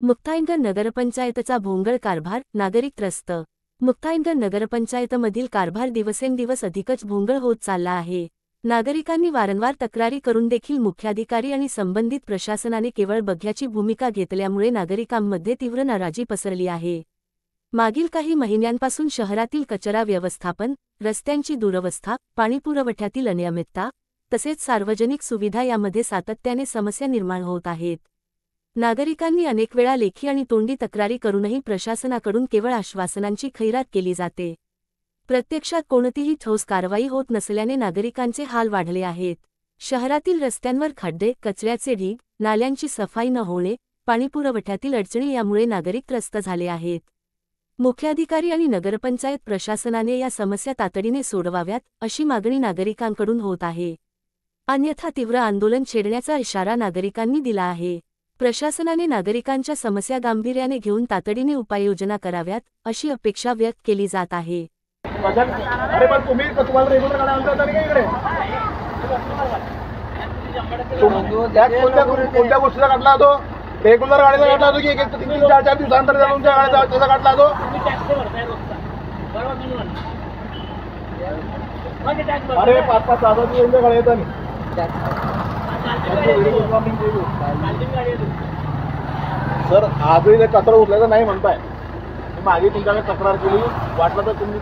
मुक्ताईनगर नगरपंचायतचा भोंगळ कारभार, नागरिक त्रस्त। मुक्ताईनगर नगरपंचायतमधील कारभार दिवसेंदिवस अधिकच भोंगळ होत चालला आहे। नागरिकांनी वारंवार तक्रारी करून देखील मुख्याधिकारी आणि संबंधित प्रशासनाने केवळ बघ्याची भूमिका घेतल्यामुळे नागरिकांमध्ये तीव्र नाराजी पसरली आहे। मागील काही महिन्यांपासून शहरातील कचरा व्यवस्थापन, रस्त्यांची दुरवस्था, पाणीपुरवठ्यातील अनियमितता, तसेच सार्वजनिक सुविधा यामध्ये सातत्याने समस्या निर्माण होत आहेत। नागरिकांनी अनेक वेळा लेखी आणि तोंडी तक्रारी करूनही प्रशासनाकडून केवळ आश्वासनांची खैरात केली जाते। प्रत्यक्षात कोणतीही ठोस कारवाई होत नसल्याने नागरिकांचे हाल वाढले आहेत। शहरातील रस्त्यांवर खड्डे, कचऱ्याचे ढीग, नाल्यांची सफाई न होणे, पाणीपुरवठ्यातील अडचणी यामुळे नागरिक त्रस्त झाले आहेत। मुख्याधिकारी आणि नगरपंचायत प्रशासनाने या समस्या तातडीने सोडवाव्यात, अशी मागणी नागरिकांकडून होत आहे। अन्यथा तीव्र आंदोलन छेडण्याचा इशारा नागरिकांनी दिला आहे। प्रशासनाने नागरिकांच्या समस्या गांभीर्याने घेऊन तातडीने उपाययोजना कराव्यात, अशी अपेक्षा व्यक्त केली जात आहे। अरे पण तुम्ही तुम्हाला रेग्युलर गाड्या आणता का इकडे? कोणत्या गोष्टीचा काढला तो? रेग्युलर गाडीचा काढला तो की एक 3-4 दिवसानंतर तुमच्या गाडीचा त्याचा काढला तो? अरे 5-5 तासाची तुमच्या गाडी येतात नाही। सर आजही कचरा उचलायचा नाही म्हणताय, मागे तुमच्याकडे तक्रार केली, वाटलं तर तुम्ही